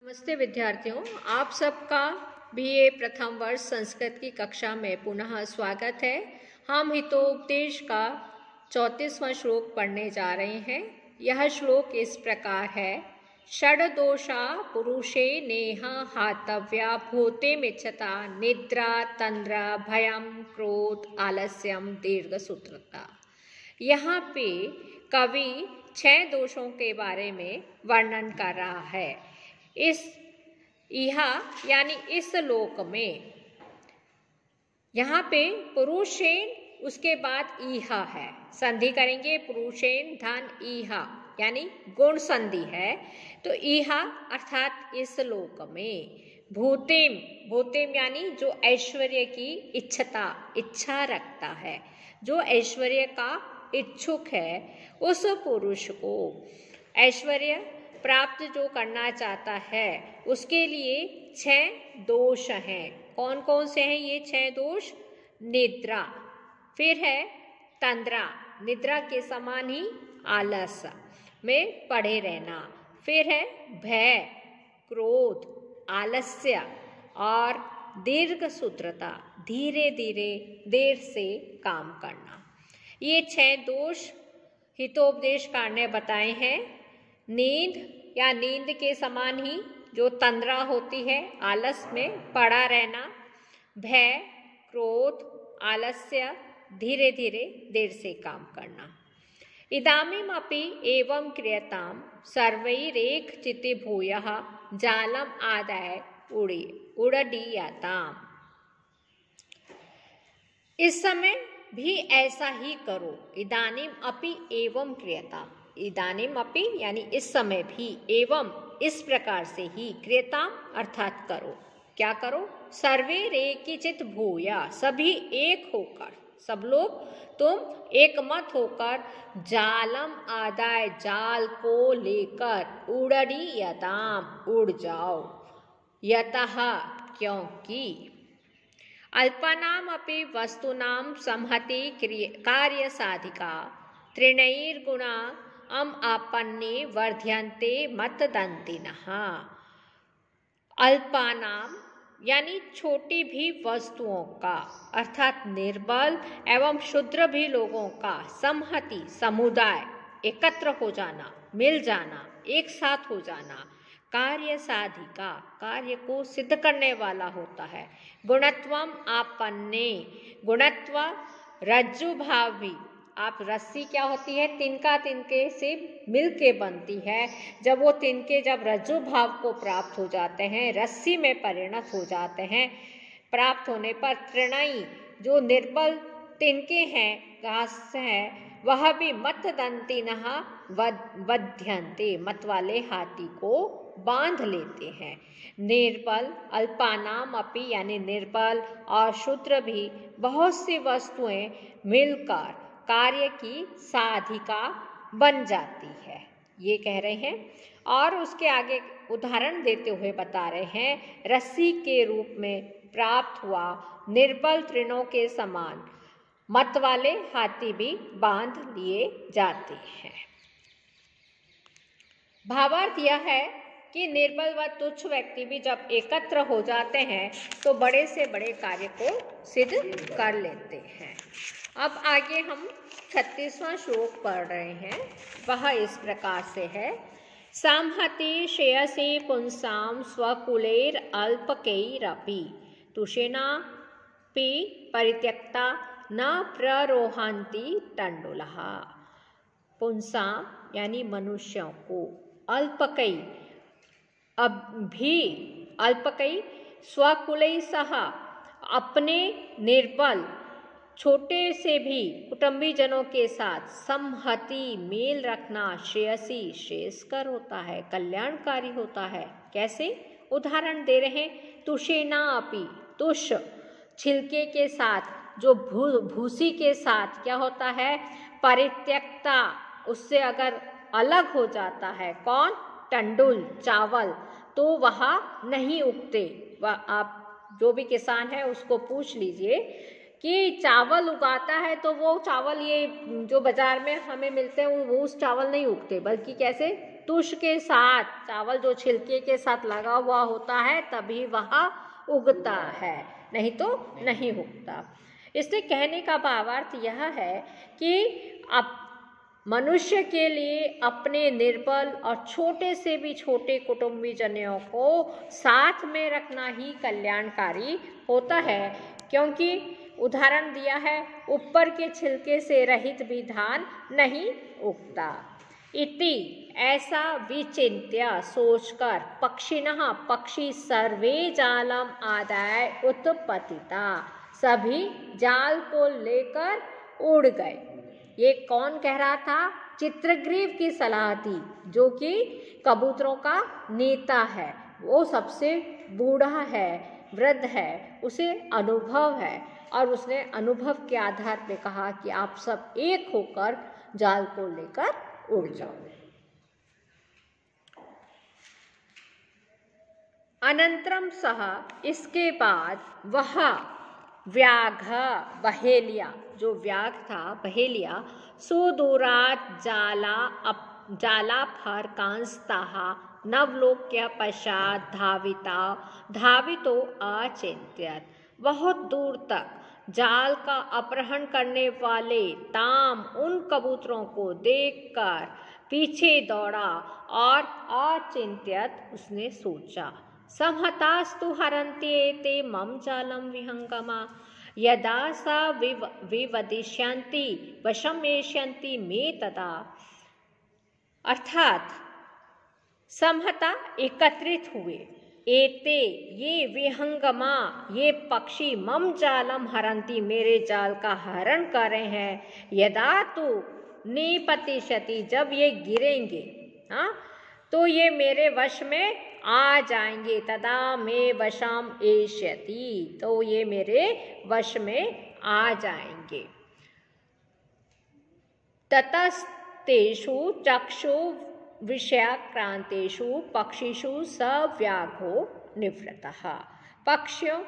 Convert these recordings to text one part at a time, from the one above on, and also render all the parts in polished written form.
नमस्ते विद्यार्थियों, आप सबका बीए प्रथम वर्ष संस्कृत की कक्षा में पुनः स्वागत है। हम हितोपदेश का 34वां श्लोक पढ़ने जा रहे हैं। यह श्लोक इस प्रकार है। षड्दोषा पुरुषे नेह हातव्या भूते मिच्छता निद्रा तंद्रा भयम क्रोध आलस्यम दीर्घसूत्रता। यहाँ पे कवि 6 दोषों के बारे में वर्णन कर रहा है। इस यानी इस लोक में यहाँ पे पुरुषेन, उसके बाद ईहा है, संधि करेंगे पुरुषेन धन ईहा यानी गुण संधि है। तो ईहा अर्थात इस लोक में, भूतेम, भूतेम यानी जो ऐश्वर्य की इच्छा रखता है, जो ऐश्वर्य का इच्छुक है, उस पुरुष को ऐश्वर्य प्राप्त जो करना चाहता है उसके लिए 6 दोष हैं। कौन कौन से हैं ये 6 दोष? निद्रा, फिर है तंद्रा, निद्रा के समान ही आलस में पड़े रहना, फिर है भय, क्रोध, आलस्य और दीर्घ सूत्रता, धीरे धीरे देर से काम करना। ये 6 दोष हितोपदेशकार ने बताए हैं। नींद या नींद के समान ही जो तंद्रा होती है, आलस में पड़ा रहना, भय, क्रोध, आलस्य, धीरे धीरे देर से काम करना। इदानीम अपि एवं क्रियताम सर्वैरेक चित्ते भूयः जालम आदाय उड़डीयताम। इस समय भी ऐसा ही करो। इदानीम अपि एवं क्रियताम, इदानीम अपि यानी इस समय भी, एवं इस प्रकार से ही, क्रियताम अर्थात करो। क्या करो? सर्वे रेकिचित भूया, सभी एक होकर, सब लोग तुम एक मत होकर जालम आदाय, जाल को लेकर उड़डी यताम, उड़ जाओ। यतः क्योंकि अल्पानाम अपि वस्तुनाम संहति कार्य साधिका त्रिणैर्गुणा आपन्ने वर्ध्यन्ते मतदंतिनः। अल्पानाम यानी छोटी भी वस्तुओं का, अर्थात निर्बल एवं क्षुद्र भी लोगों का, संहति समुदाय, एकत्र हो जाना, मिल जाना, एक साथ हो जाना, कार्य साधिका, कार्य को सिद्ध करने वाला होता है। गुणत्वम आपन्ने, गुणत्व रज्जु भाव भी, आप रस्सी क्या होती है? तिनका तिनके से मिलके बनती है। जब वो तिनके जब रज्जु भाव को प्राप्त हो जाते हैं, रस्सी में परिणत हो जाते हैं, प्राप्त होने पर त्रिणई, जो निर्बल तिनके हैं, घास है, वह भी मतदंतिनः वध्यन्ते, मत वाले हाथी को बांध लेते हैं। निर्बल, अल्पानाम अपि यानी निर्बल और शूद्र भी बहुत सी वस्तुएं मिलकर कार्य की साधिका बन जाती है, ये कह रहे हैं। और उसके आगे उदाहरण देते हुए बता रहे हैं, रस्सी के रूप में प्राप्त हुआ निर्बल तृणों के समान मत वाले हाथी भी बांध लिए जाते हैं। भावार्थ यह है कि निर्बल व तुच्छ व्यक्ति भी जब एकत्र हो जाते हैं तो बड़े से बड़े कार्य को सिद्ध कर लेते हैं। अब आगे हम 36वां श्लोक पढ़ रहे हैं। वह इस प्रकार से है। संहति श्रेयसे पुंसाम स्वकुलैर अल्पकैरपि तुषेणापि परित्यक्ता न प्ररोहन्ति तण्डुलः। पुंसाम यानी मनुष्यों को, अल्पकै अल्पकै स्वकुलै सह, अपने निर्बल छोटे से भी कुटुंबी जनों के साथ, संहति मेल रखना, श्रेयसी श्रेयस्कर होता है, कल्याणकारी होता है। कैसे? उदाहरण दे रहे हैं। तुषेना अपि, तुष छिलके के साथ, जो भूसी के साथ क्या होता है? परित्यक्ता, उससे अगर अलग हो जाता है। कौन? टंडुल, चावल, तो वह नहीं उगते। वह आप जो भी किसान है उसको पूछ लीजिए, कि चावल उगाता है तो वो चावल ये जो बाजार में हमें मिलते हैं वो उस चावल नहीं उगते, बल्कि कैसे तुष के साथ, चावल जो छिलके के साथ लगा हुआ होता है तभी वह उगता है, नहीं तो नहीं उगता। इससे कहने का भावार्थ यह है कि अब मनुष्य के लिए अपने निर्बल और छोटे से भी छोटे कुटुंबीजनों को साथ में रखना ही कल्याणकारी होता है, क्योंकि उदाहरण दिया है, ऊपर के छिलके से रहित भी धान नहीं उगता। इति ऐसा विचिन्त्य सोचकर पक्षिणः पक्षी सर्वे जालम आदाय उत्पतिता, सभी जाल को लेकर उड़ गए। ये कौन कह रहा था? चित्रग्रीव की सलाह थी, जो कि कबूतरों का नेता है, वो सबसे बूढ़ा है, वृद्ध है, उसे अनुभव है और उसने अनुभव के आधार पे कहा कि आप सब एक होकर जाल को लेकर उड़ जाओ। अनंतरम सह, इसके बाद वह व्याघ्र बहेलिया, जो व्याघ्र था बहेलिया, सुदूरात् जाला फर्कांस्ताः नवलोक्य पश्चात् धावितो अचिन्त्यत्, बहुत दूर तक जाल का अपहरण करने वाले ताम उन कबूतरों को देखकर पीछे दौड़ा और अचिन्त्यत्, उसने सोचा, संहतास्तु हरन्त्येते मम जालं विहंगमा, यदा सा विवदिष्यन्ति वशमेष्यन्ति मे तदा। अर्थात संहता एकत्रित हुए, एते ये विहंगमा, ये पक्षी, मम जालम हरन्ति, मेरे जाल का हरण कर रहे हैं, यदा तो निपतिष्यति, जब ये गिरेंगे, हाँ, तो ये मेरे वश में आ जाएंगे, तदा मे वशम एष्यति, तो ये मेरे वश में आ जाएंगे। ततस्तेषु चक्षु विषयाक्रांतेषु पक्षिषु स व्याघ्रो निवृत्तः, पक्षियों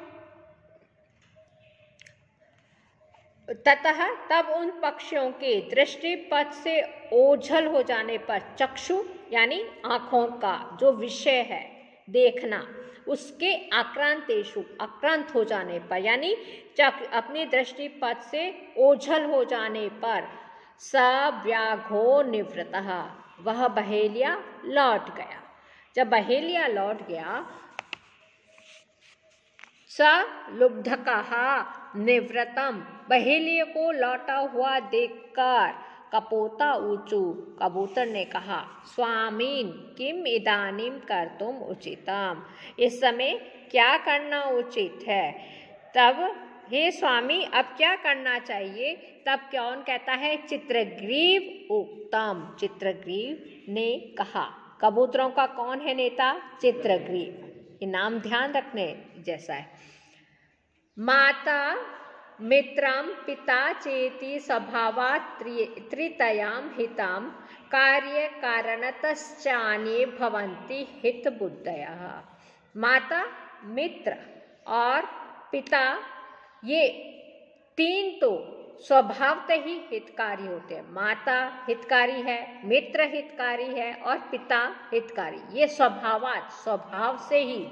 ततः तब उन पक्षियों के दृष्टिपथ से ओझल हो जाने पर, चक्षु यानी आँखों का जो विषय है देखना, उसके आक्रांतेषु आक्रांत हो जाने पर, यानी अपनी दृष्टिपथ से ओझल हो जाने पर, स व्याघ्रो निवृत्तः, वह बहेलिया लौट गया। जब बहेलिया लौट गया, स लुब्धकः निवृत्तम, बहेलिये को लौटा हुआ देखकर कपोता ऊचु, कबूतर ने कहा, स्वामीन किम इदानीम कर्तुम उचितम, इस समय क्या करना उचित है? तब हे स्वामी अब क्या करना चाहिए? तब कौन कहता है? चित्रग्रीव उक्तम, चित्रग्रीव ने कहा। कबूतरों का कौन है नेता? चित्रग्रीव। ये नाम ध्यान रखने जैसा है। माता मित्रम पिता चेति स्वभावात् त्रितयाम हिताम कार्य कारणतश्चान्ये भवन्ति हित बुद्धयः। माता, मित्र और पिता, ये तीन तो स्वभावतः ही हितकारी होते हैं। माता हितकारी है, मित्र हितकारी है और पिता हितकारी, ये स्वभाव से ही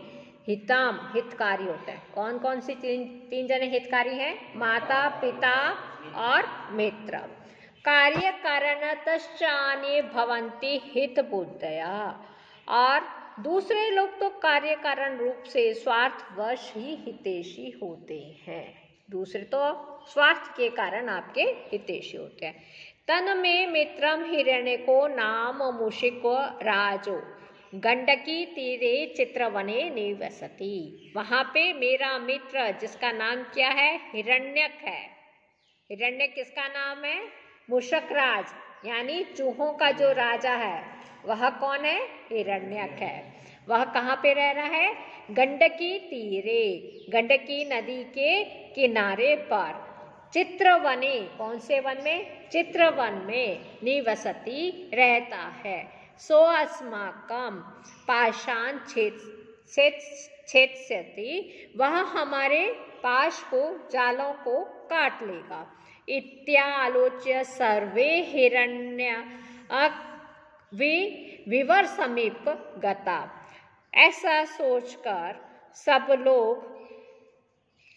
हिताम हितकारी होते हैं। कौन कौन सी तीन जने हितकारी हैं? माता, पिता और मित्र। कार्य कारणतश्चान्ये भवन्ति हित बुद्धया, और दूसरे लोग तो कार्य कारण रूप से स्वार्थवश ही हितैषी होते हैं। दूसरे तो स्वार्थ के कारण आपके हितैषी होते हैं। तन में मित्रम हिरण्यको नाम मूषिको राजो गंडकी तीरे चित्रवने निवसति। वहाँ पे मेरा मित्र, जिसका नाम क्या है? हिरण्यक है। हिरण्यक किसका नाम है? मूषकराज, यानी चूहों का जो राजा है वह कौन है? हिरण्यक है। वह कहाँ पे रह रहा है? गंडकी तीरे, गंडकी नदी के किनारे पर, चित्रवने, कौन से वन में? चित्रवन में, निवसति रहता है। सो अस्माकम पाषाण छेत्स्यति, वह हमारे पाश को, जालों को काट लेगा। इत्यालोच्य सर्वे हिरण्य विवर समीप गता। ऐसा सोचकर सब लोग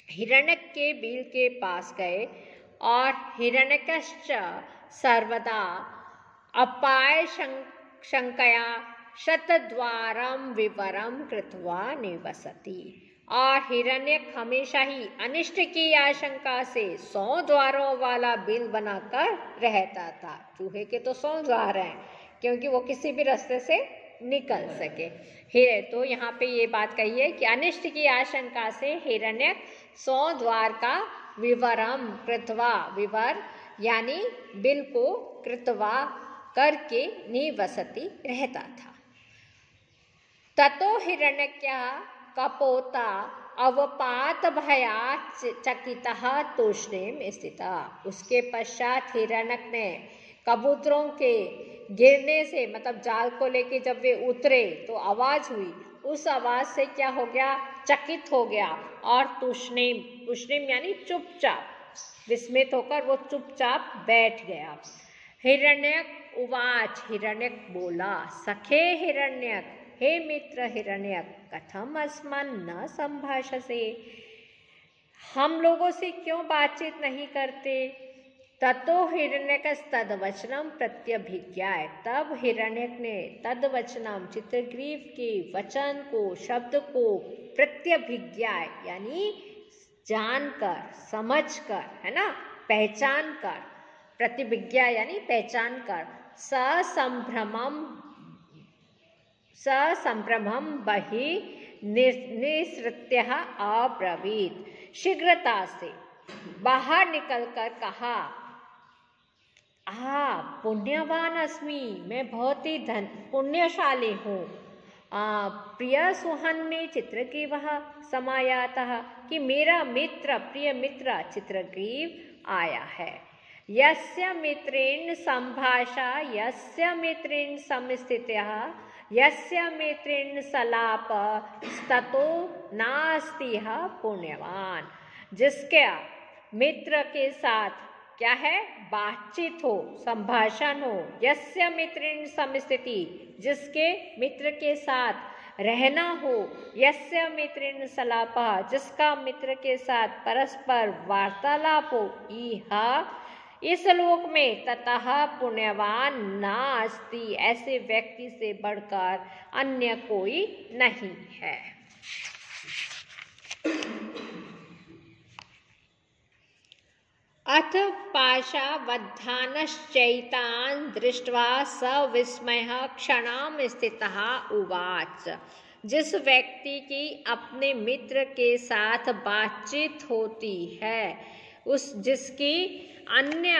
हिरण्यक के बिल के पास गए और हिरण्यकश्च सर्वदा अपाय शंकया शतद्वारम विवरम कृत्वा निवसति। और हिरण्यक हमेशा ही अनिष्ट की आशंका से 100 द्वारों वाला बिल बनाकर रहता था। चूहे के तो 100 द्वार हैं, क्योंकि वो किसी भी रास्ते से निकल सके। तो यहाँ पे ये बात कही है कि अनिष्ट की आशंका से हिरण्यक 100 द्वार का विवरम कृत्वा, विवर यानी बिल को कृत्वा करके निवसति रहता था। ततो हिरण्यक्यः कपोता अवपात भयात् चकितः तूष्णीम स्थितः। उसके पश्चात हिरण्यक ने कबूतरों के गिरने से, मतलब जाल को लेके जब वे उतरे तो आवाज हुई, उस आवाज से क्या हो गया, चकित हो गया और तूष्णीम यानी चुपचाप, विस्मित होकर वो चुपचाप बैठ गया। हिरण्यक उवाच, हिरण्यक बोला, सखे हिरण्यक, हे मित्र हिरण्यक, कथम अस्मन् न संभाषसे, हम लोगों से क्यों बातचीत नहीं करते। ततो हिरण्यकस्तद्वचनम प्रत्यभिज्ञाय, तब हिरण्यक ने तद्वचनम चित्रग्रीव के वचन को, शब्द को, प्रत्यभिज्ञाय यानी जानकर, समझकर, है ना, पहचान कर, प्रतिभिज्ञा यानी पहचान कर, ससंभ्रमं बहि निसृत्य अब्रवीत, शीघ्रता से बाहर निकलकर कहा, पुण्यवान अस्मि, मैं बहुत ही पुण्यशाली हूँ। प्रिय सुहन्मे चित्रग्रीवः समायातः, कि मेरा मित्र, प्रिय मित्र चित्रग्रीव आया है। यस्य मित्रेण संभाषा, यस्य मित्रेण समस्थितः, यस्य मित्रेण सलाप, ततो नास्ति पुण्यवान। जिसके मित्र के साथ क्या है, बातचीत हो, संभाषण हो। यस्य मित्रेण समस्थिति, जिसके मित्र के साथ रहना हो। यस्य मित्रेण सलाप, जिसका मित्र के साथ परस्पर वार्तालाप हो। इस लोक में ततः पुण्यवान नास्ति, ऐसे व्यक्ति से बढ़कर अन्य कोई नहीं है। अथ पाशावधानश्चैतान् दृष्ट्वा सविस्मयः क्षणां स्थितः उवाच। जिस व्यक्ति की अपने मित्र के साथ बातचीत होती है, जिसकी अन्य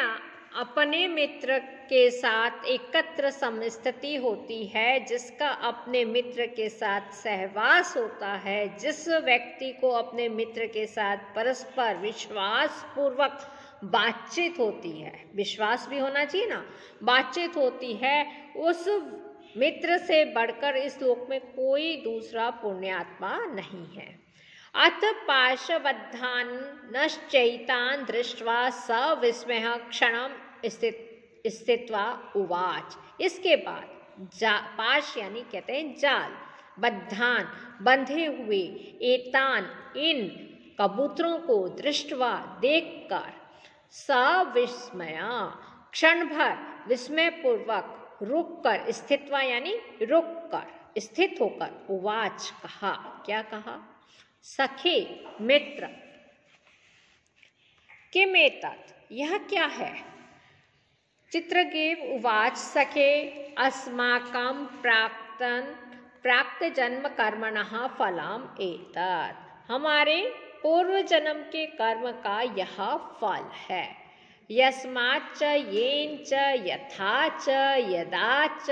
अपने मित्र के साथ एकत्र समस्थिति होती है, जिसका अपने मित्र के साथ सहवास होता है, जिस व्यक्ति को अपने मित्र के साथ परस्पर विश्वास पूर्वक बातचीत होती है, विश्वास भी होना चाहिए ना, बातचीत होती है, उस मित्र से बढ़कर इस लोक में कोई दूसरा पुण्यात्मा नहीं है। अथ पाशबद्धानश्चैतान् दृष्ट्वा सविस्मयः क्षणं स्थित्वा उवाच। इसके बाद पाश यानी कहते हैं जाल, बद्धान बंधे हुए, एतान इन कबूतरों को, दृष्टवा देखकर, सविस्मया क्षण भर, विस्मय पूर्वक, रुक कर, स्थित्वा यानी रुक कर, स्थित होकर, उवाच कहा, क्या कहा, सखे मित्र, किमेतत्, यह क्या है। चित्रग्रीव उवाच, सखे अस्माकं प्राक्त जन्म कर्मणः फलम् एतत्, हमारे पूर्व जन्म के कर्म का यह फल है। यस्माच्च येन च यथा च यदा च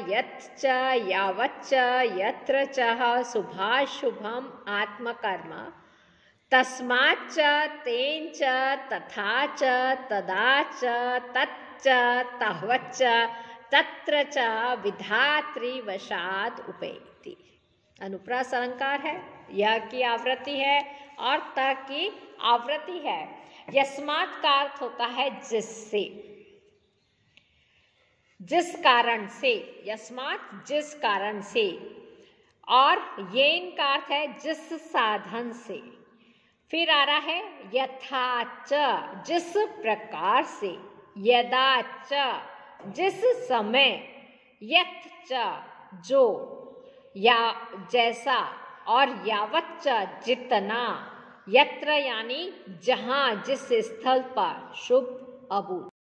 यत् च यावच्च यत्र च शुभाशुभम् आत्मकर्म, तस्माच्च तेन च तथा च तदा च तच्च तह्वच्च तत्र च विधातृवशात् उपेति। अनुप्रास अलंकार है, यह की आवृत्ति है और त की आवृत्ति है। यस्मात् का अर्थ होता है जिससे, जिस कारण से, यस्मात् जिस कारण से, और येन का अर्थ है जिस साधन से। फिर आ रहा है यथाच, जिस प्रकार से, यदाच जिस समय, यथ च जो, या जैसा, और यावच्च जितना, यत्र यानी जहां, जिस स्थल पर, शुभ अभूत।